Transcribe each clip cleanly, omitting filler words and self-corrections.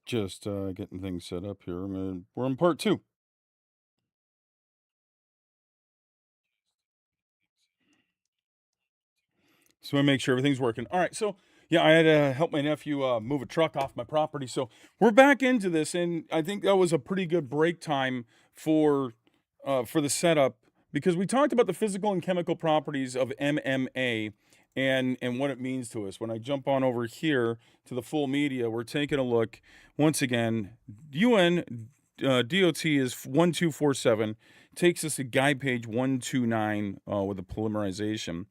Just getting things set up here. We're in part two. So I make sure everything's working. All right. So yeah, I had to help my nephew move a truck off my property. So we're back into this, and I think that was a pretty good break time for the setup because we talked about the physical and chemical properties of MMA and what it means to us. When I jump on over here to the full media, we're taking a look once again. UN DOT is 1247, takes us to guide page 129 with the polymerization.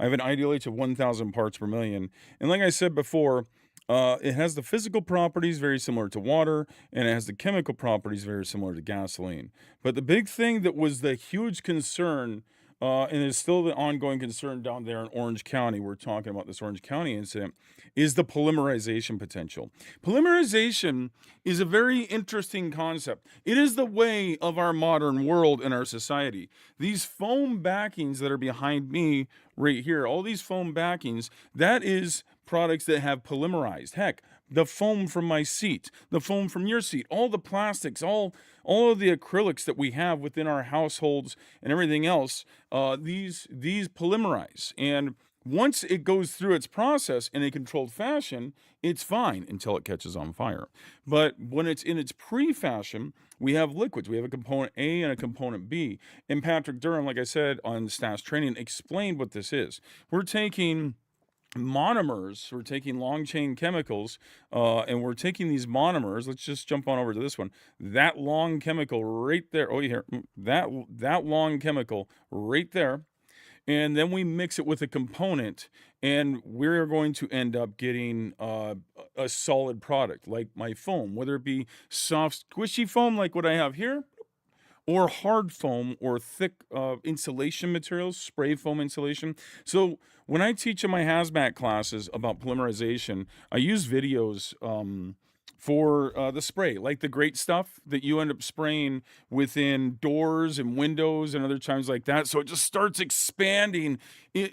I have an IDLH of 1,000 parts per million. And like I said before, it has the physical properties very similar to water, and it has the chemical properties very similar to gasoline. But the big thing that was the huge concern, and is still the ongoing concern down there in Orange County, we're talking about this Orange County incident, is the polymerization potential. Polymerization is a very interesting concept. It is the way of our modern world and our society. These foam backings that are behind me right here, all these foam backings, that is products that have polymerized. Heck, the foam from my seat, the foam from your seat, all the plastics, all of the acrylics that we have within our households and everything else, these polymerize. And once it goes through its process in a controlled fashion, it's fine until it catches on fire. But when it's in its pre-fashion, we have liquids. We have a component A and a component B. And Patrick Durham, like I said on staff training, explained what this is. We're taking monomers, we're taking long chain chemicals, and we're taking these monomers. Let's just jump on over to this one. That long chemical right there. Oh, you hear that long chemical right there, and then we mix it with a component, and we're going to end up getting a solid product like my foam, whether it be soft, squishy foam like what I have here, or hard foam or thick insulation materials, spray foam insulation. So when I teach in my hazmat classes about polymerization, I use videos for the spray, like the great stuff that you end up spraying within doors and windows and other times like that. So it just starts expanding it,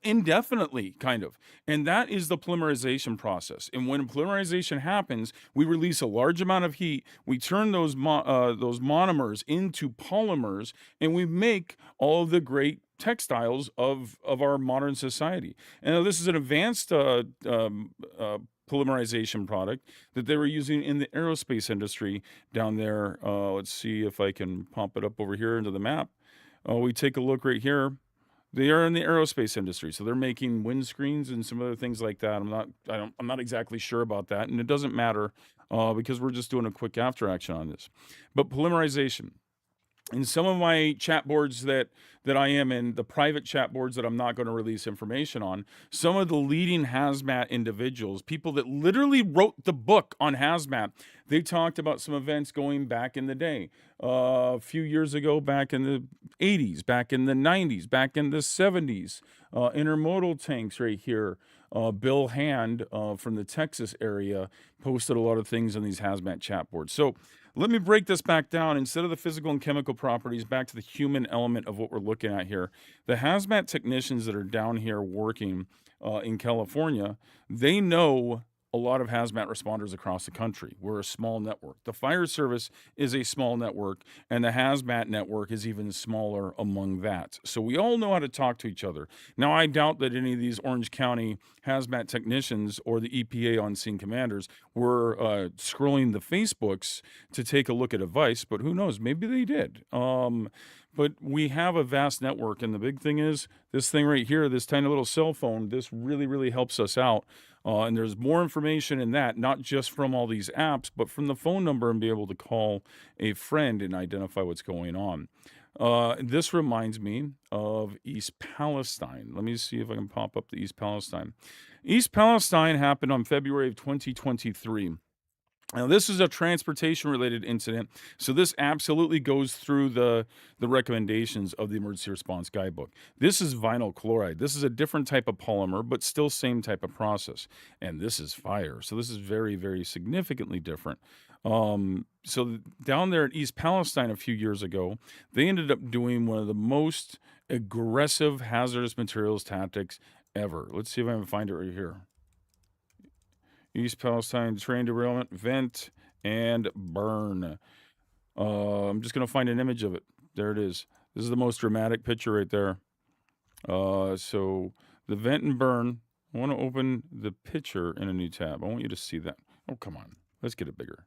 indefinitely, kind of. And that is the polymerization process. And when polymerization happens, we release a large amount of heat. We turn those monomers into polymers, and we make all of the great textiles of our modern society. And this is an advanced polymerization product that they were using in the aerospace industry down there. Let's see if I can pop it up over here into the map. We take a look right here. They are in the aerospace industry, so they're making windscreens and some other things like that. I'm not exactly sure about that, and it doesn't matter because we're just doing a quick after action on this. But polymerization, in some of my chat boards that I am in, the private chat boards that I'm not going to release information on, some of the leading hazmat individuals, people that literally wrote the book on hazmat, they talked about some events going back in the day, a few years ago, back in the 80s, back in the 90s, back in the 70s, intermodal tanks right here. Bill Hand from the Texas area posted a lot of things on these hazmat chat boards. So let me break this back down. Instead of the physical and chemical properties, back to the human element of what we're looking at here. The hazmat technicians that are down here working in California, they know a lot of hazmat responders across the country. We're a small network. The fire service is a small network, and the hazmat network is even smaller among that. So we all know how to talk to each other. Now, I doubt that any of these Orange County hazmat technicians or the EPA on scene commanders were scrolling the Facebooks to take a look at advice, but who knows? Maybe they did. But we have a vast network, and the big thing is this thing right here, this tiny little cell phone. This really, really helps us out. And there's more information in that, not just from all these apps, but from the phone number and be able to call a friend and identify what's going on. This reminds me of East Palestine. Let me see if I can pop up the East Palestine. East Palestine happened on February of 2023. Now, this is a transportation related incident, so this absolutely goes through the recommendations of the emergency response guidebook. This is vinyl chloride. This is a different type of polymer, but still same type of process. And this is fire, so this is very, very significantly different. Down there at East Palestine a few years ago, they ended up doing one of the most aggressive hazardous materials tactics ever. Let's see if I can find it right here. East Palestine train derailment, vent, and burn. I'm just going to find an image of it. There it is. This is the most dramatic picture right there. So the vent and burn. I want to open the picture in a new tab. I want you to see that. Oh, come on. Let's get it bigger.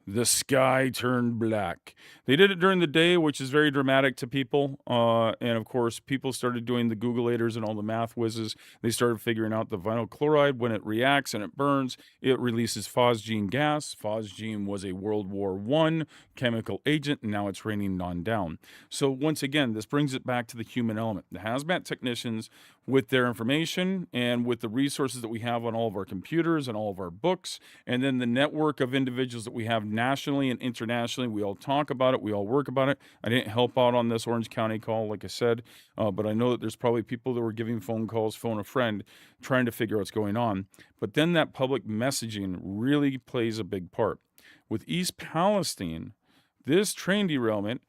The sky turned black. They did it during the day, which is very dramatic to people. And of course, people started doing the Googleators and all the math whizzes. They started figuring out the vinyl chloride, when it reacts and it burns, it releases phosgene gas. Phosgene was a World War I chemical agent, and now it's raining on down. So once again, this brings it back to the human element. The hazmat technicians, with their information and with the resources that we have on all of our computers and all of our books, and then the network of individuals that we have nationally and internationally. We all talk about it. We all work about it. I didn't help out on this Orange County call, like I said, but I know that there's probably people that were giving phone calls, phone a friend, trying to figure out what's going on. But then that public messaging really plays a big part. With East Palestine, this train derailment,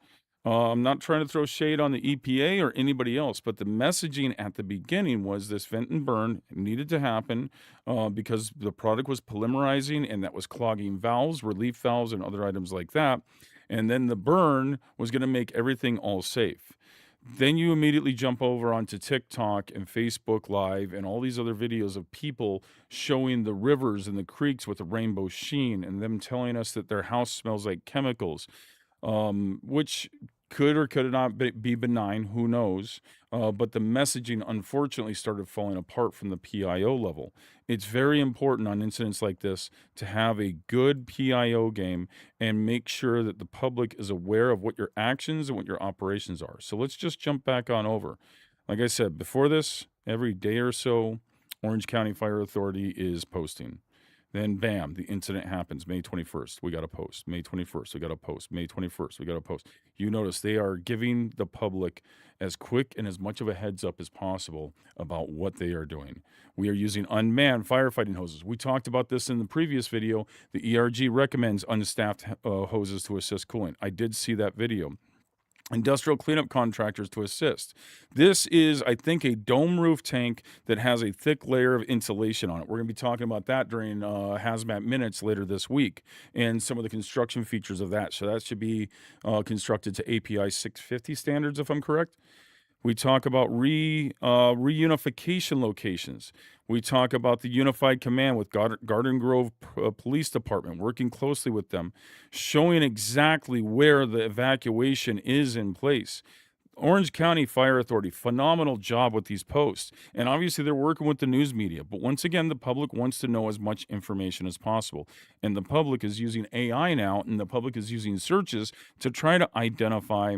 I'm not trying to throw shade on the EPA or anybody else, but the messaging at the beginning was this vent and burn needed to happen because the product was polymerizing and that was clogging valves, relief valves, and other items like that. And then the burn was going to make everything all safe. Then you immediately jump over onto TikTok and Facebook Live and all these other videos of people showing the rivers and the creeks with a rainbow sheen and them telling us that their house smells like chemicals, which could or could not be benign, who knows? But the messaging unfortunately started falling apart from the PIO level. It's very important on incidents like this to have a good PIO game and make sure that the public is aware of what your actions and what your operations are. So let's just jump back on over. Like I said, before this, every day or so, Orange County Fire Authority is posting. Then, bam, the incident happens. May 21st, we got a post. May 21st, we got a post. May 21st, we got a post. You notice they are giving the public as quick and as much of a heads up as possible about what they are doing. We are using unmanned firefighting hoses. We talked about this in the previous video. The ERG recommends unstaffed hoses to assist cooling. I did see that video. Industrial cleanup contractors to assist. This is, I think, a dome roof tank that has a thick layer of insulation on it. We're going to be talking about that during Hazmat Minutes later this week and some of the construction features of that. So that should be constructed to API 650 standards, if I'm correct. We talk about reunification locations. We talk about the Unified Command with Garden Grove Police Department, working closely with them, showing exactly where the evacuation is in place. Orange County Fire Authority, phenomenal job with these posts. And obviously they're working with the news media. But once again, the public wants to know as much information as possible. And the public is using AI now, and the public is using searches to try to identify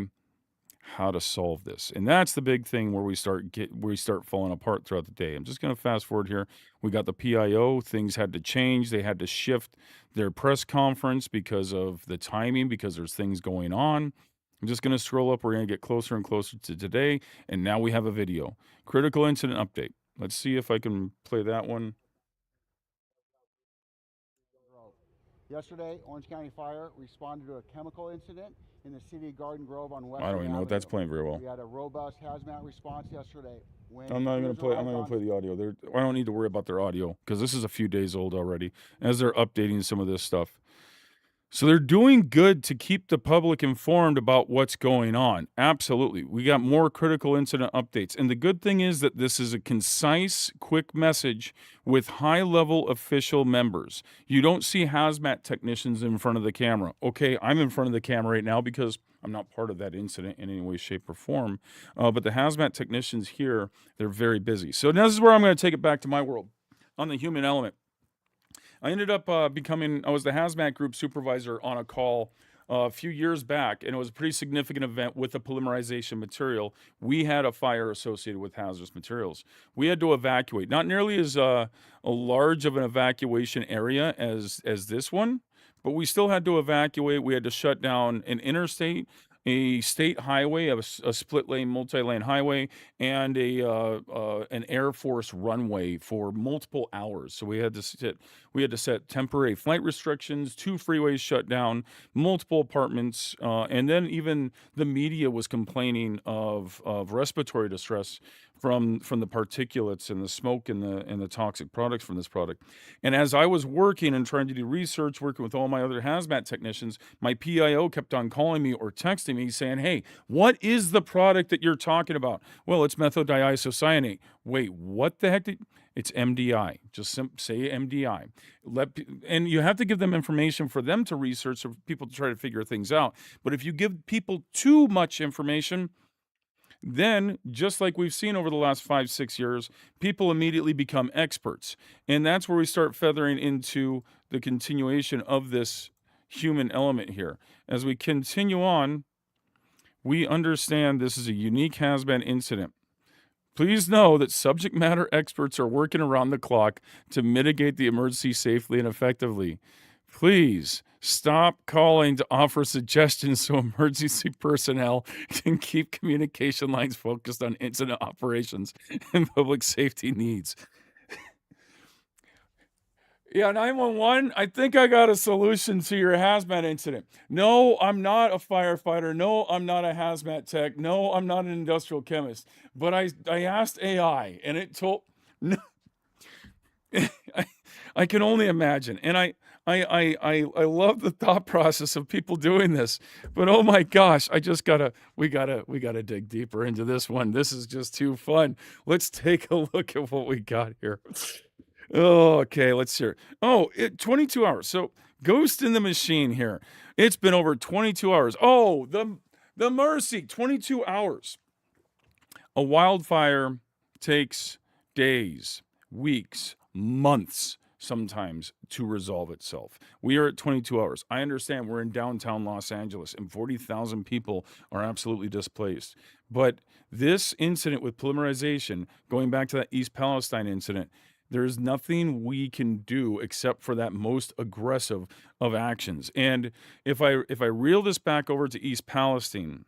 how to solve this. And that's the big thing where we start falling apart throughout the day. I'm just going to fast forward here. We got the PIO. Things had to change. They had to shift their press conference because of the timing, because there's things going on. I'm just going to scroll up. We're going to get closer and closer to today. And now we have a video. Critical incident update. Let's see if I can play that one. Yesterday, Orange County Fire responded to a chemical incident in the city of Garden Grove on Western I don't even know what that's playing very well. We had a robust hazmat response yesterday. I'm not even going to play the audio. I don't need to worry about their audio because this is a few days old already as they're updating some of this stuff. So they're doing good to keep the public informed about what's going on. Absolutely. We got more critical incident updates. And the good thing is that this is a concise, quick message with high-level official members. You don't see hazmat technicians in front of the camera. Okay, I'm in front of the camera right now because I'm not part of that incident in any way, shape, or form. But the hazmat technicians here, they're very busy. So now this is where I'm going to take it back to my world on the human element. I ended up I was the hazmat group supervisor on a call a few years back, and it was a pretty significant event with the polymerization material. We had a fire associated with hazardous materials. We had to evacuate, not nearly as a large of an evacuation area as this one, but we still had to evacuate. We had to shut down an interstate, a state highway, a split-lane, multi-lane highway, and an Air Force runway for multiple hours. So we had to set temporary flight restrictions, 2 freeways shut down, multiple apartments, and then even the media was complaining of respiratory distress from the particulates and the smoke and the toxic products from this product. And as I was working and trying to do research, working with all my other hazmat technicians, my PIO kept on calling me or texting me saying, "Hey, what is the product that you're talking about?" "Well, it's methodiisocyanate." "Wait, what the heck did—" "It's MDI." Just say MDI. And you have to give them information for them to research, or people to try to figure things out. But if you give people too much information, then, just like we've seen over the last 5, 6 years, people immediately become experts. And that's where we start feathering into the continuation of this human element here. As we continue on, we understand this is a unique hazmat incident. Please know that subject matter experts are working around the clock to mitigate the emergency safely and effectively. Please stop calling to offer suggestions so emergency personnel can keep communication lines focused on incident operations and public safety needs. Yeah, 911, I think I got a solution to your hazmat incident. No, I'm not a firefighter. No, I'm not a hazmat tech. No, I'm not an industrial chemist. But I asked AI, and it told... No, I can only imagine. And I love the thought process of people doing this. But oh my gosh, we gotta dig deeper into this one. This is just too fun. Let's take a look at what we got here. Oh, okay, let's hear it. 22 hours. So, Ghost in the Machine here. It's been over 22 hours. Oh, the mercy, 22 hours. A wildfire takes days, weeks, months sometimes to resolve itself. We are at 22 hours. I understand we're in downtown Los Angeles and 40,000 people are absolutely displaced. But this incident with polymerization, going back to that East Palestine incident, there's nothing we can do except for that most aggressive of actions. And if I reel this back over to East Palestine,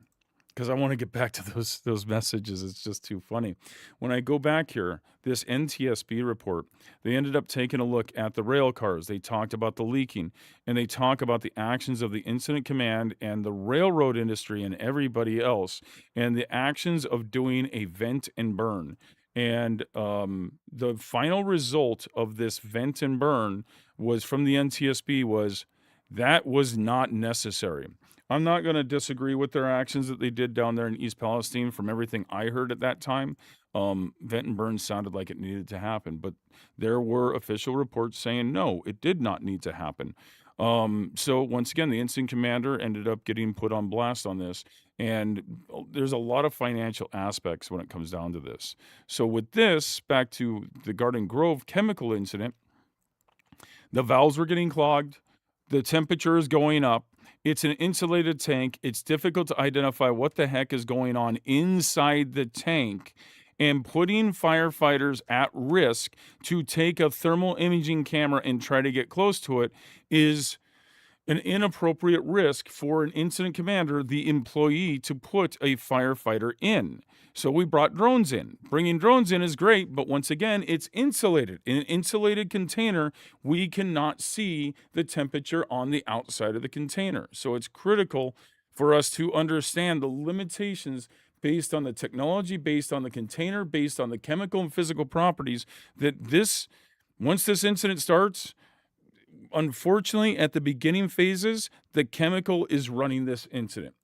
because I want to get back to those messages, it's just too funny. When I go back here, this NTSB report, they ended up taking a look at the rail cars. They talked about the leaking, and they talk about the actions of the incident command and the railroad industry and everybody else, and the actions of doing a vent and burn. And the final result of this vent and burn was from the NTSB was that was not necessary. I'm not going to disagree with their actions that they did down there in East Palestine. From everything I heard at that time, vent and burn sounded like it needed to happen. But there were official reports saying, no, it did not need to happen. So once again, the incident commander ended up getting put on blast on this. And there's a lot of financial aspects when it comes down to this. So with this, back to the Garden Grove chemical incident, the valves were getting clogged. The temperature is going up. It's an insulated tank. It's difficult to identify what the heck is going on inside the tank. And putting firefighters at risk to take a thermal imaging camera and try to get close to it is an inappropriate risk for an incident commander, the employee, to put a firefighter in. So we brought drones in. Bringing drones in is great, but once again, it's insulated. In an insulated container, we cannot see the temperature on the outside of the container. So it's critical for us to understand the limitations based on the technology, based on the container, based on the chemical and physical properties, that once this incident starts, unfortunately, at the beginning phases, the chemical is running this incident.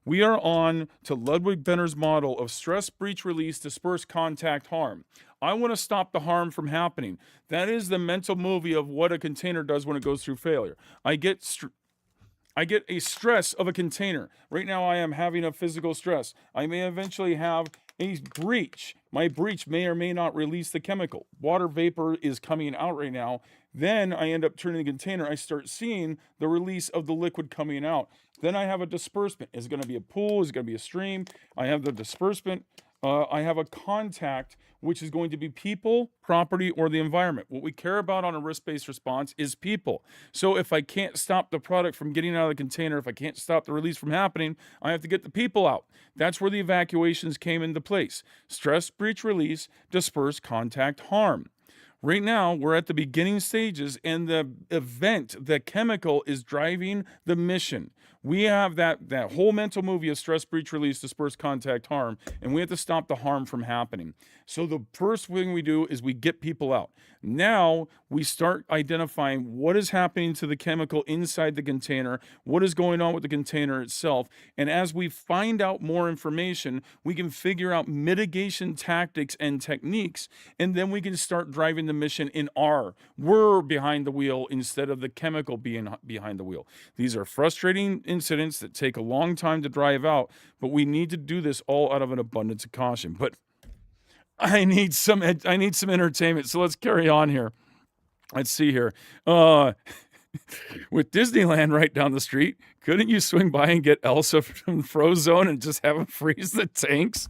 We are on to Ludwig Benner's model of stress, breach, release, disperse, contact, harm. I want to stop the harm from happening. That is the mental movie of what a container does when it goes through failure. I get a stress of a container. Right now I am having a physical stress. I may eventually have a breach. My breach may or may not release the chemical. Water vapor is coming out right now. Then I end up turning the container. I start seeing the release of the liquid coming out. Then I have a disbursement. Is it going to be a pool? Is it going to be a stream? I have the disbursement. I have a contact, which is going to be people, property, or the environment. What we care about on a risk-based response is people. So if I can't stop the product from getting out of the container, if I can't stop the release from happening, I have to get the people out. That's where the evacuations came into place. Stress, breach, release, disperse, contact, harm. Right now, we're at the beginning stages, and the event, the chemical, is driving the mission. We have that whole mental movie of stress, breach, release, disperse, contact, harm, and we have to stop the harm from happening. So the first thing we do is we get people out. Now we start identifying what is happening to the chemical inside the container, what is going on with the container itself, and as we find out more information, we can figure out mitigation tactics and techniques, and then we can start driving the mission in we're behind the wheel instead of the chemical being behind the wheel. These are frustrating incidents that take a long time to drive out, but we need to do this all out of an abundance of caution. But I need some entertainment, so let's carry on here. Let's see here. With Disneyland right down the street, couldn't you swing by and get Elsa from Frozone and just have him freeze the tanks?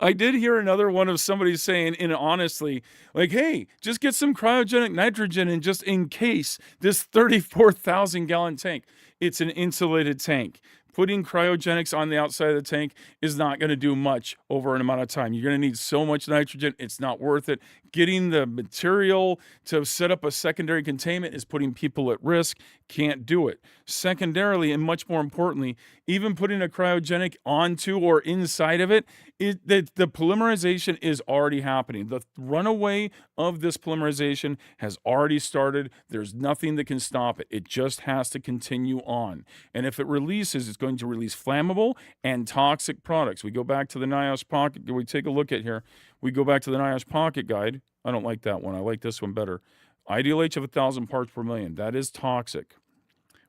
I did hear another one of somebody saying, and honestly, like, hey, just get some cryogenic nitrogen and just in case this 34,000 gallon tank. It's an insulated tank. Putting cryogenics on the outside of the tank is not going to do much over an amount of time. You're going to need so much nitrogen, it's not worth it. Getting the material to set up a secondary containment is putting people at risk. Can't do it. Secondarily, and much more importantly, even putting a cryogenic onto or inside of it, the polymerization is already happening. The runaway of this polymerization has already started. There's nothing that can stop it. It just has to continue on. And if it releases, it's going to release flammable and toxic products. We go back to the NIOSH Pocket. We take a look at here. We go back to the NIOSH Pocket Guide. I don't like that one. I like this one better. Ideal H of 1,000 parts per million. That is toxic.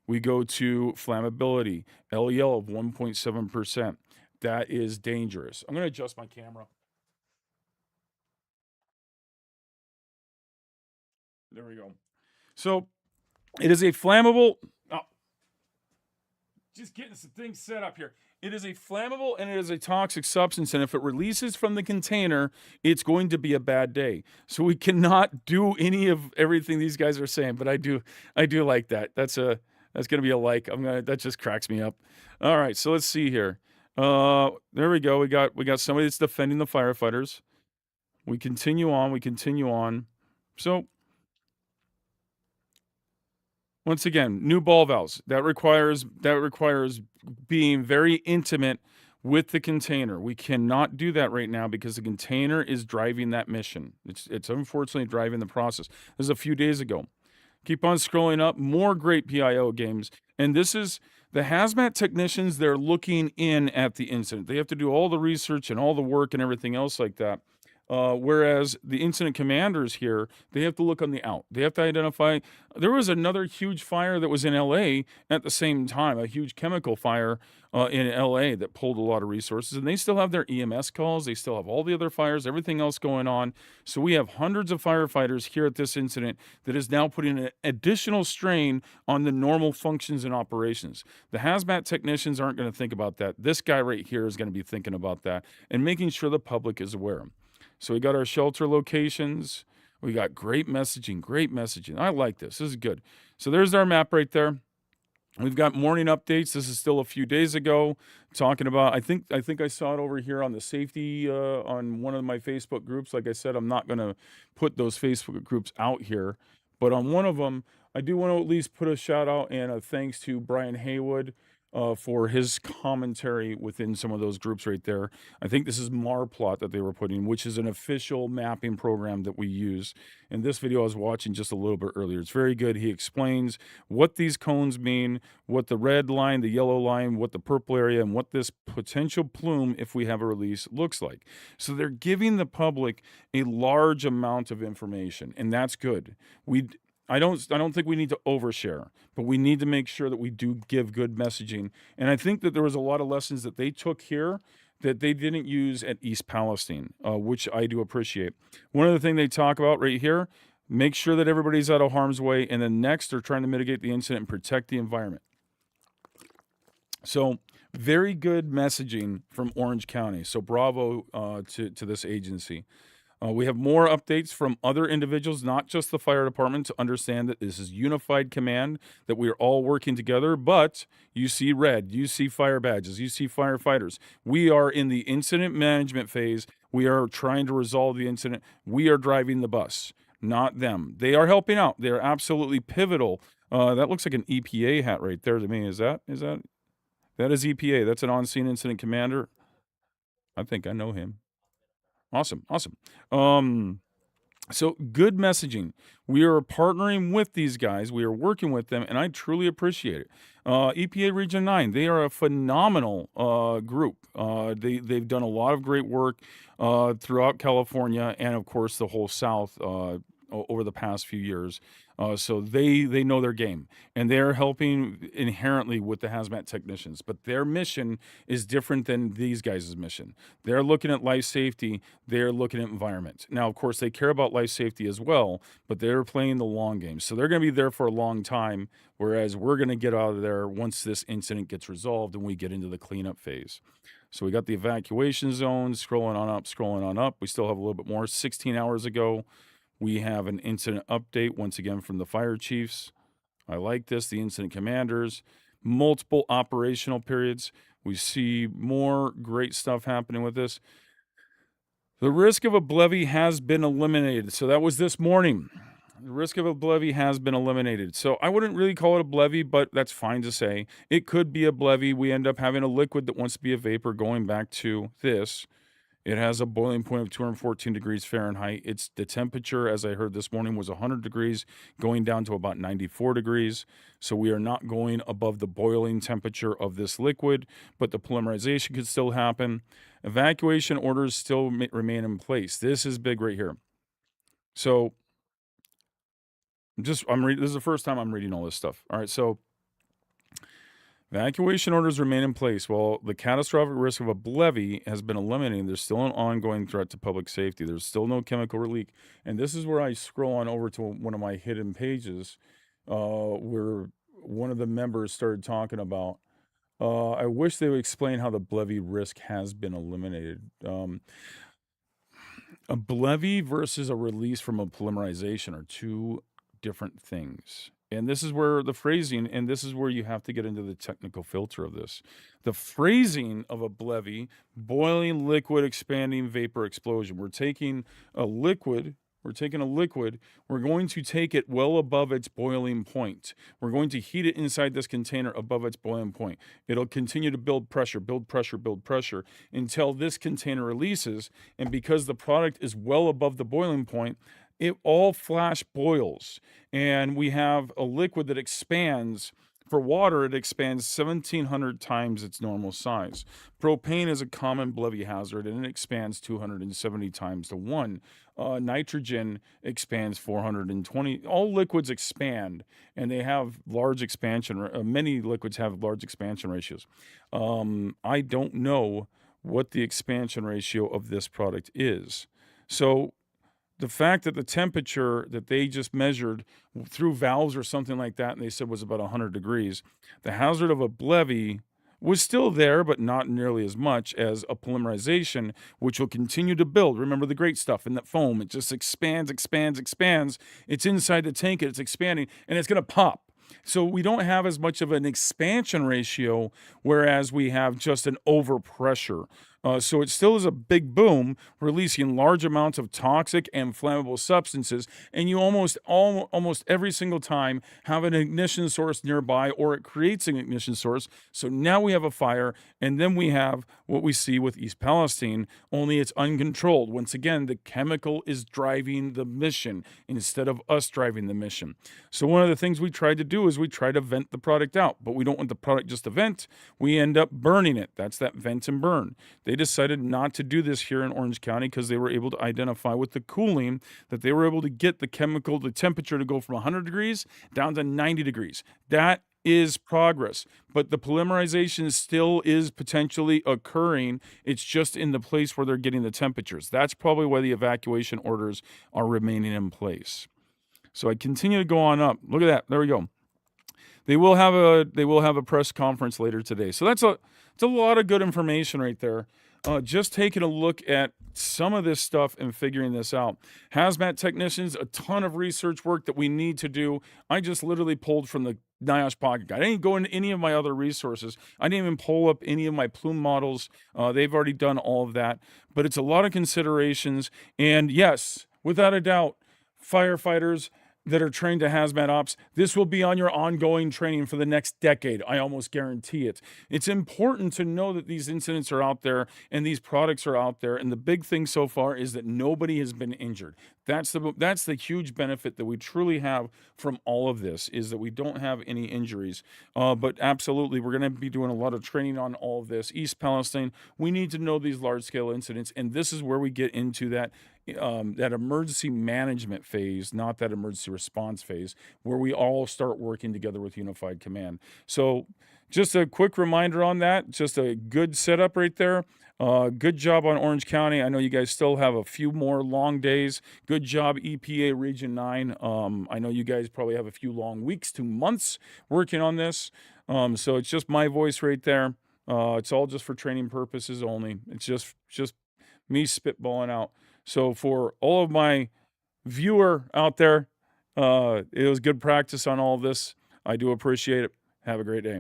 We go to flammability. LEL of 1.7%. That is dangerous. I'm going to adjust my camera. There we go. So it is a flammable. Oh, just getting some things set up here. It is a flammable and it is a toxic substance, and if it releases from the container, it's going to be a bad day. So we cannot do any of everything these guys are saying, but I do like that. That's going to be a like. That just cracks me up. All right, so let's see here. There we go. We got somebody that's defending the firefighters. We continue on. So once again, new ball valves. That requires being very intimate with the container. We cannot do that right now because the container is driving that mission. It's unfortunately driving the process. This is a few days ago. Keep on scrolling up. More great PIO games. And this is the hazmat technicians. They're looking in at the incident. They have to do all the research and all the work and everything else like that. Whereas the incident commanders here, they have to look on the out. They have to identify. There was another huge fire that was in LA at the same time, a huge chemical fire in LA that pulled a lot of resources. And they still have their EMS calls. They still have all the other fires, everything else going on. So we have hundreds of firefighters here at this incident that is now putting an additional strain on the normal functions and operations. The hazmat technicians aren't going to think about that. This guy right here is going to be thinking about that and making sure the public is aware. So we got our shelter locations. We got great messaging. I like this. This is good. So there's our map right there. We've got morning updates. This is still a few days ago talking about, I think I saw it over here on the safety, on one of my Facebook groups. Like I said, I'm not going to put those Facebook groups out here, but on one of them, I do want to at least put a shout out and a thanks to Brian Haywood for his commentary within some of those groups right there. I think this is Marplot that they were putting, which is an official mapping program that we use. And this video I was watching just a little bit earlier. It's very good. He explains what these cones mean, what the red line, the yellow line, what the purple area, and what this potential plume, if we have a release, looks like. So they're giving the public a large amount of information, and that's good. I don't think we need to overshare, but we need to make sure that we do give good messaging. And I think that there was a lot of lessons that they took here that they didn't use at East Palestine, which I do appreciate. One of the things they talk about right here, make sure that everybody's out of harm's way. And then next, they're trying to mitigate the incident and protect the environment. So very good messaging from Orange County. So bravo to this agency. We have more updates from other individuals, not just the fire department, to understand that this is unified command, that we are all working together. But you see red, you see fire badges, you see firefighters. We are in the incident management phase. We are trying to resolve the incident. We are driving the bus. not them. They are helping out. They are absolutely pivotal. That looks like an EPA hat right there to me. That is EPA. That's an on-scene incident commander. I think I know him. Awesome. So good messaging. We are partnering with these guys. We are working with them, and I truly appreciate it. EPA Region 9, they are a phenomenal group. They've done a lot of great work throughout California and, of course, the whole South over the past few years. So they know their game, and they're helping inherently with the hazmat technicians. But their mission is different than these guys' mission. They're looking at life safety. They're looking at environment. Now, of course, they care about life safety as well, but they're playing the long game. So they're going to be there for a long time, whereas we're going to get out of there once this incident gets resolved and we get into the cleanup phase. So we got the evacuation zones, scrolling on up. We still have a little bit more. 16 hours ago, we have an incident update, once again, from the fire chiefs. I like this. The incident commanders, multiple operational periods. We see more great stuff happening with this. The risk of a levy has been eliminated. So that was this morning. The risk of a levy has been eliminated. So I wouldn't really call it a levy, but that's fine to say. It could be a levy. We end up having a liquid that wants to be a vapor. Going back to this, it has a boiling point of 214 degrees Fahrenheit. It's the temperature, as I heard this morning, was 100 degrees, going down to about 94 degrees. So we are not going above the boiling temperature of this liquid, but the polymerization could still happen. Evacuation orders still remain in place. This is big right here. So this is the first time I'm reading all this stuff. All right, so evacuation orders remain in place. While the catastrophic risk of a levy has been eliminated, there's still an ongoing threat to public safety. There's still no chemical leak. And this is where I scroll on over to one of my hidden pages where one of the members started talking about, I wish they would explain how the levy risk has been eliminated. A levy versus a release from a polymerization are two different things. And this is where the phrasing, and this is where you have to get into the technical filter of this. The phrasing of a levy, boiling liquid, expanding vapor explosion. We're taking a liquid, we're going to take it well above its boiling point. We're going to heat it inside this container above its boiling point. It'll continue to build pressure until this container releases. And because the product is well above the boiling point, it all flash boils, and we have a liquid that expands. For water, it expands 1,700 times its normal size. Propane is a common levy hazard, and it expands 270 times to 1. Nitrogen expands 420. All liquids expand, and they have large expansion. Many liquids have large expansion ratios. I don't know what the expansion ratio of this product is. So the fact that the temperature that they just measured through valves or something like that, and they said was about 100 degrees, the hazard of a levy was still there, but not nearly as much as a polymerization, which will continue to build. Remember the great stuff in that foam. It just expands. It's inside the tank, and it's expanding, and it's going to pop. So we don't have as much of an expansion ratio, whereas we have just an overpressure. So it still is a big boom, releasing large amounts of toxic and flammable substances, and you almost every single time have an ignition source nearby, or it creates an ignition source. So now we have a fire, and then we have what we see with East Palestine, only it's uncontrolled. Once again, the chemical is driving the mission instead of us driving the mission. So one of the things we tried to do is we try to vent the product out, but we don't want the product just to vent. We end up burning it. That's that vent and burn. They decided not to do this here in Orange County because they were able to identify with the cooling that they were able to get the temperature to go from 100 degrees down to 90 degrees. That is progress, but the polymerization still is potentially occurring. It's just in the place where they're getting the temperatures. That's probably why the evacuation orders are remaining in place. So I continue to go on up. Look at that. There we go. They will have a press conference later today. So it's a lot of good information right there. Just taking a look at some of this stuff and figuring this out. Hazmat technicians, a ton of research work that we need to do. I just literally pulled from the NIOSH Pocket Guide. I didn't go into any of my other resources. I didn't even pull up any of my plume models. They've already done all of that. But it's a lot of considerations. And yes, without a doubt, firefighters that are trained to hazmat ops, this will be on your ongoing training for the next decade. I almost guarantee it. It's important to know that these incidents are out there and these products are out there. And the big thing so far is that nobody has been injured. That's the huge benefit that we truly have from all of this, is that we don't have any injuries. But absolutely, we're going to be doing a lot of training on all of this. East Palestine, we need to know these large scale incidents, and this is where we get into that emergency management phase, not that emergency response phase, where we all start working together with unified command. So just a quick reminder on that, just a good setup right there. Good job on Orange County. I know you guys still have a few more long days. Good job, EPA Region 9. I know you guys probably have a few long weeks to months working on this. So it's just my voice right there. It's all just for training purposes only. It's just me spitballing out. So for all of my viewer out there, it was good practice on all of this. I do appreciate it. Have a great day.